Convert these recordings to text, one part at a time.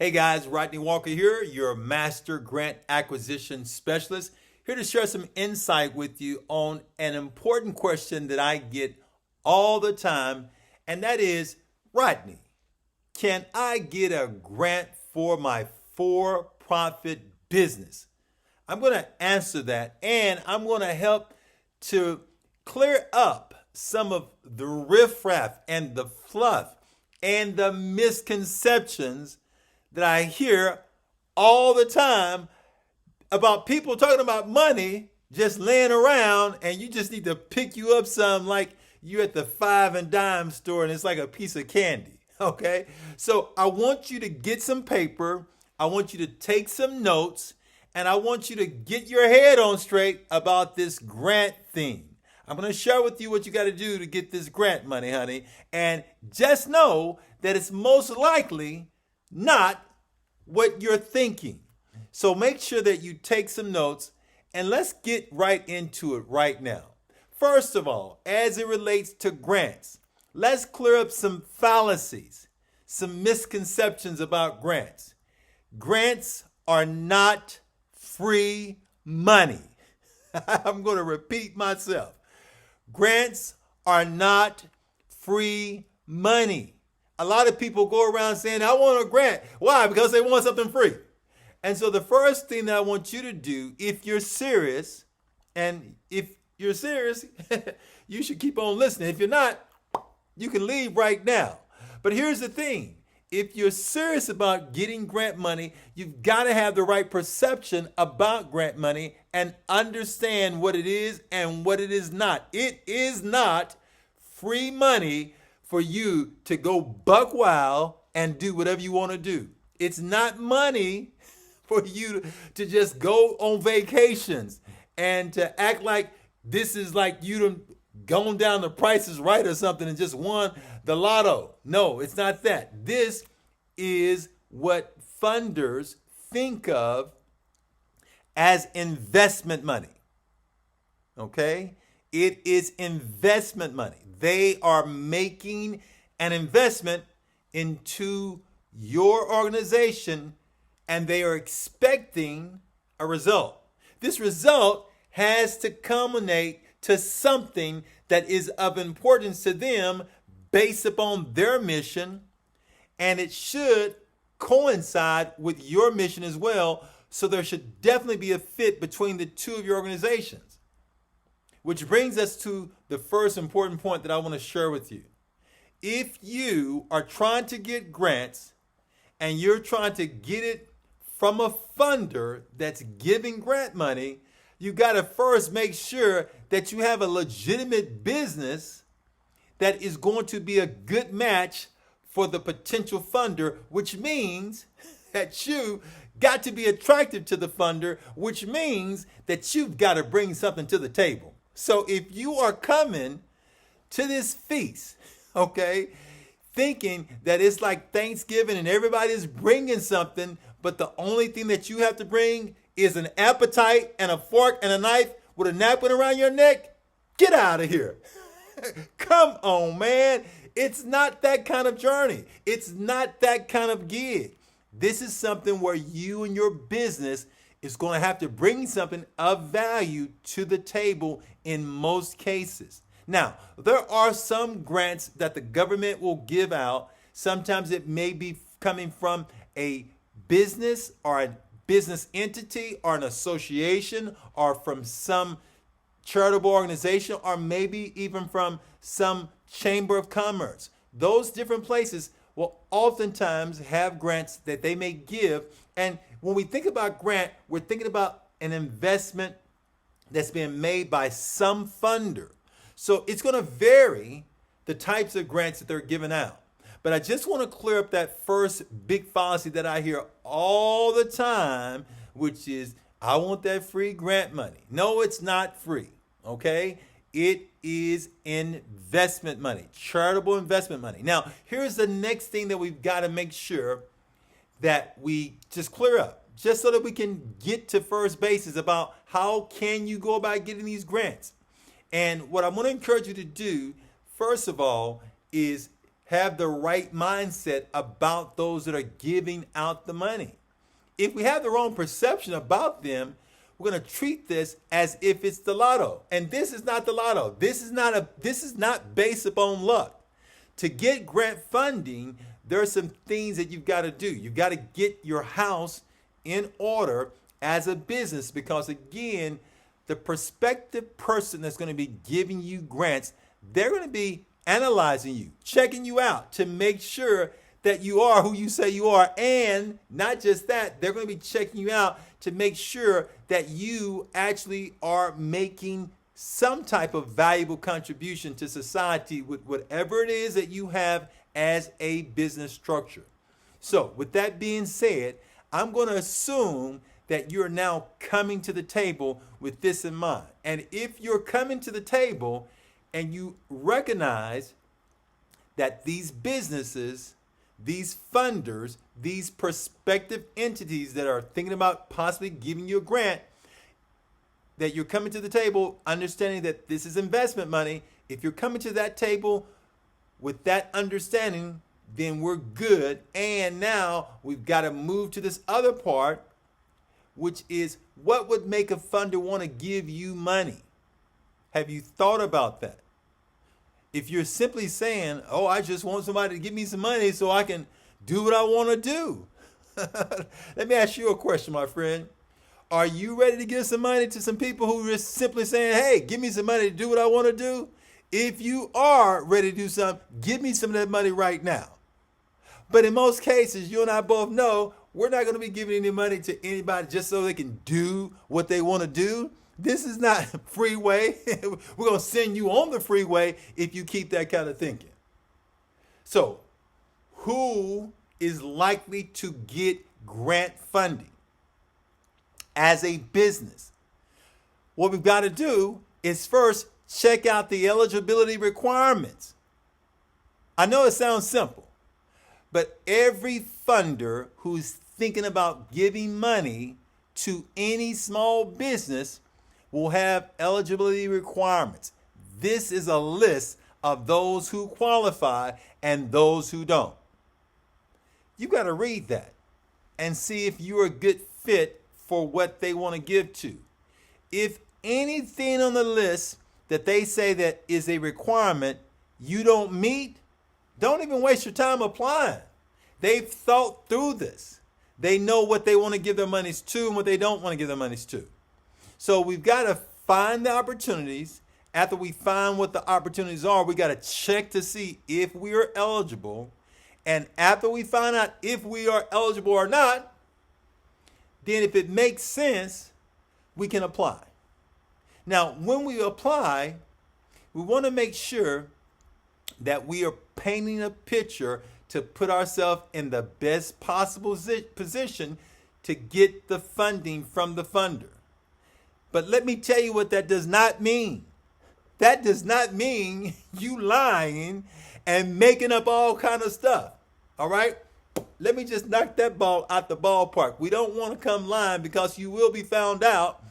Hey guys, Rodney Walker here, your Master Grant Acquisition Specialist, here to share some insight with you on an important question that I get all the time, and that is, Rodney, can I get a grant for my for-profit business? I'm going to answer that, and I'm going to help to clear up some of the riffraff and the fluff and the misconceptions that I hear all the time about people talking about money just laying around, and you just need to pick you up some like you at the five and dime store and it's like a piece of candy. Okay, so I want you to get some paper, I want you to take some notes, and I want you to get your head on straight about this grant thing. I'm going to share with you what you got to do to get this grant money, honey, and just know that it's most likely not what you're thinking. So make sure that you take some notes, and let's get right into it right now. First of all, as it relates to grants, let's clear up some fallacies, some misconceptions about grants. Grants are not free money. I'm going to repeat myself. Grants are not free money. A lot of people go around saying, I want a grant. Why? Because they want something free. And so the first thing that I want you to do, if you're serious, and if you're serious, you should keep on listening. If you're not, you can leave right now. But here's the thing. If you're serious about getting grant money, you've got to have the right perception about grant money and understand what it is and what it is not. It is not free money for you to go buck wild and do whatever you want to do. It's not money for you to just go on vacations and to act like this is like you done gone down the Price is Right or something and just won the lotto. No, it's not that. This is what funders think of as investment money. Okay? It is investment money. They are making an investment into your organization, and they are expecting a result. This result has to culminate to something that is of importance to them based upon their mission, and it should coincide with your mission as well. So there should definitely be a fit between the two of your organizations. Which brings us to the first important point that I want to share with you. If you are trying to get grants and you're trying to get it from a funder that's giving grant money, you got to first make sure that you have a legitimate business that is going to be a good match for the potential funder, which means that you got to be attractive to the funder, which means that you've got to bring something to the table. So if you are coming to this feast, okay, thinking that it's like Thanksgiving and everybody's bringing something, but the only thing that you have to bring is an appetite and a fork and a knife with a napkin around your neck, get out of here. Come on, man. It's not that kind of journey. It's not that kind of gig. This is something where you and your business is going to have to bring something of value to the table in most cases. Now, there are some grants that the government will give out. Sometimes it may be coming from a business or a business entity or an association or from some charitable organization or maybe even from some chamber of commerce. Those different places will oftentimes have grants that they may give. And when we think about grant, we're thinking about an investment that's being made by some funder. So it's going to vary the types of grants that they're giving out. But I just want to clear up that first big fallacy that I hear all the time, which is, I want that free grant money. No, it's not free. Okay? It is investment money, charitable investment money. Now, here's the next thing that we've got to make sure that we just clear up, just so that we can get to first basis about how can you go about getting these grants. And what I want to encourage you to do, first of all, is have the right mindset about those that are giving out the money. If we have the wrong perception about them, we're going to treat this as if it's the lotto. And this is not the lotto. This is not based upon luck. To get grant funding, there are some things that you've got to do. You've got to get your house in order as a business, because again, the prospective person that's going to be giving you grants, they're going to be analyzing you, checking you out to make sure that you are who you say you are. And not just that, they're going to be checking you out to make sure that you actually are making some type of valuable contribution to society with whatever it is that you have as a business structure. So with that being said, I'm going to assume that you're now coming to the table with this in mind. And if you're coming to the table and you recognize that these businesses, these funders, these prospective entities that are thinking about possibly giving you a grant, that you're coming to the table understanding that this is investment money. If you're coming to that table with that understanding, then we're good. And now we've got to move to this other part, which is what would make a funder want to give you money? Have you thought about that? If you're simply saying, oh, I just want somebody to give me some money so I can do what I want to do. Let me ask you a question, my friend. Are you ready to give some money to some people who are just simply saying, hey, give me some money to do what I want to do? If you are ready to do something, give me some of that money right now. But in most cases, you and I both know we're not going to be giving any money to anybody just so they can do what they want to do. This is not freeway. We're going to send you on the freeway if you keep that kind of thinking. So, who is likely to get grant funding as a business? What we've got to do is first check out the eligibility requirements. I know it sounds simple, but every funder who's thinking about giving money to any small business will have eligibility requirements. This is a list of those who qualify and those who don't. You got to read that and see if you're a good fit for what they want to give to. If anything on the list that they say that is a requirement you don't meet, don't even waste your time applying. They've thought through this. They know what they want to give their monies to and what they don't want to give their monies to. So we've got to find the opportunities. After we find what the opportunities are, we got to check to see if we are eligible. And after we find out if we are eligible or not, then if it makes sense, we can apply. Now, when we apply, we want to make sure that we are painting a picture to put ourselves in the best possible position to get the funding from the funder. But let me tell you what that does not mean. That does not mean you lying and making up all kind of stuff. All right? Let me just knock that ball out the ballpark. We don't want to come lying, because you will be found out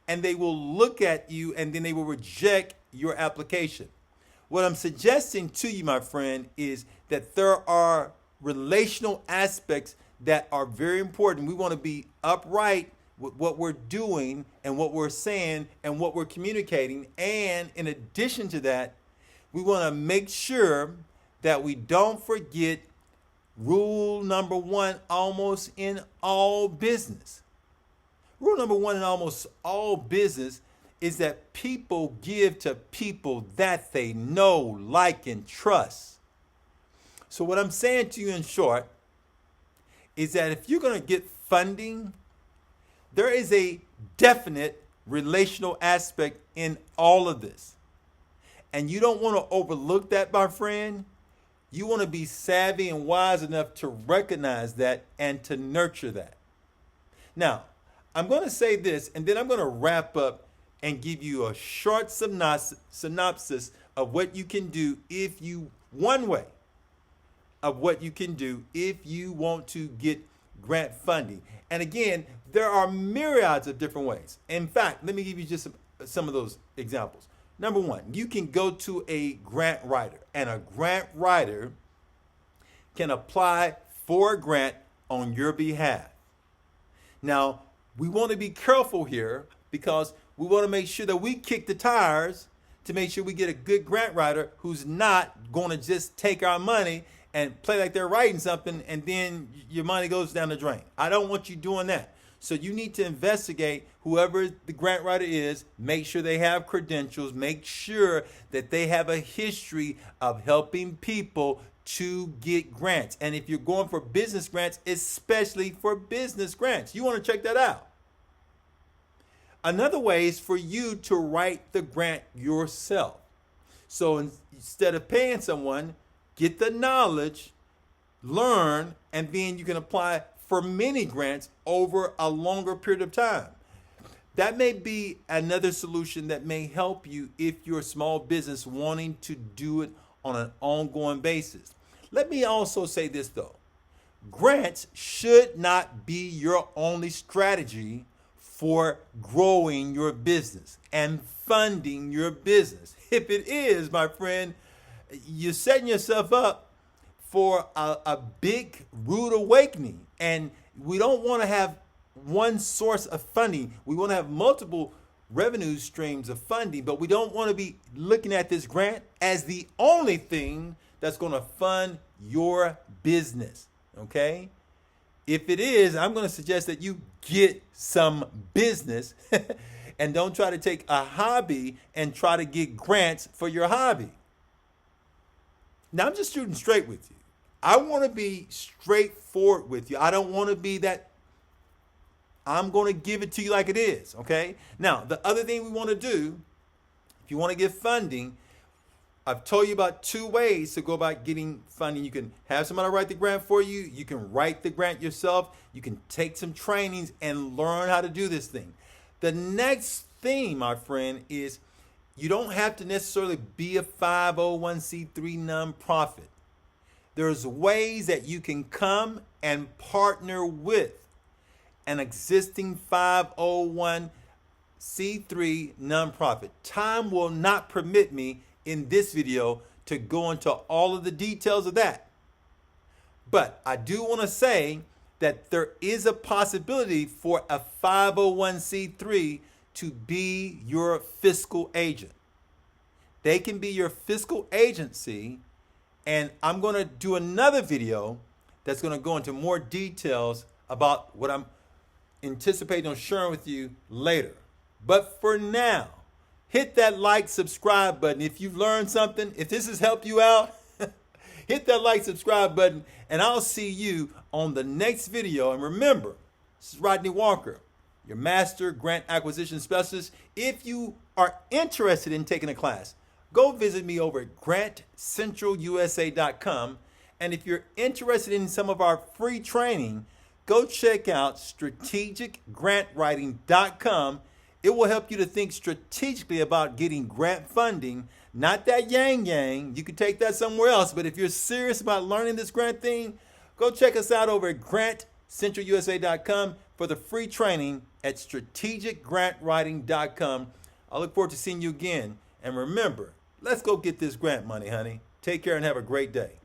and they will look at you and then they will reject your application. What I'm suggesting to you, my friend, is that there are relational aspects that are very important. We want to be upright with what we're doing and what we're saying and what we're communicating. And in addition to that, we want to make sure that we don't forget rule number one almost in all business. Rule number one in almost all business is that people give to people that they know, like, and trust. So what I'm saying to you in short is that if you're going to get funding, there is a definite relational aspect in all of this. And you don't want to overlook that, my friend. You want to be savvy and wise enough to recognize that and to nurture that. Now, I'm going to say this, and then I'm going to wrap up and give you a short synopsis of what you can do one way of what you can do if you want to get grant funding. And again, there are myriads of different ways. In fact, let me give you just some of those examples. Number one, you can go to a grant writer, and a grant writer can apply for a grant on your behalf. Now, we want to be careful here because we want to make sure that we kick the tires to make sure we get a good grant writer who's not going to just take our money and play like they're writing something and then your money goes down the drain. I don't want you doing that. So you need to investigate whoever the grant writer is, make sure they have credentials, make sure that they have a history of helping people to get grants. And if you're going for business grants, especially for business grants, you want to check that out. Another way is for you to write the grant yourself. So instead of paying someone, get the knowledge, learn, and then you can apply for many grants over a longer period of time. That may be another solution that may help you if you're a small business wanting to do it on an ongoing basis. Let me also say this though. Grants should not be your only strategy for growing your business and funding your business. If it is, my friend, you're setting yourself up for a big rude awakening. And we don't want to have one source of funding. We want to have multiple revenue streams of funding, but we don't want to be looking at this grant as the only thing that's going to fund your business. Okay? If it is, I'm going to suggest that you get some business and don't try to take a hobby and try to get grants for your hobby. Now, I'm just shooting straight with you. I want to be straightforward with you. I don't want to be that I'm going to give it to you like it is, okay? Now, the other thing we want to do, if you want to get funding, I've told you about 2 ways to go about getting funding. You can have somebody write the grant for you. You can write the grant yourself. You can take some trainings and learn how to do this thing. The next thing, my friend, is you don't have to necessarily be a 501c3 nonprofit. There's ways that you can come and partner with an existing 501c3 nonprofit. Time will not permit me in this video to go into all of the details of that. But I do want to say that there is a possibility for a 501c3 to be your fiscal agent. They can be your fiscal agency, and I'm going to do another video that's going to go into more details about what I'm anticipating on sharing with you later. But for now, hit that like, subscribe button. If you've learned something, if this has helped you out, hit that like, subscribe button, and I'll see you on the next video. And remember, this is Rodney Walker, your Master Grant Acquisition Specialist. If you are interested in taking a class, go visit me over at grantcentralusa.com. And if you're interested in some of our free training, go check out strategicgrantwriting.com. It will help you to think strategically about getting grant funding, not that yang. You can take that somewhere else. But if you're serious about learning this grant thing, go check us out over at grantcentralusa.com for the free training at strategicgrantwriting.com. I look forward to seeing you again. And remember, let's go get this grant money, honey. Take care and have a great day.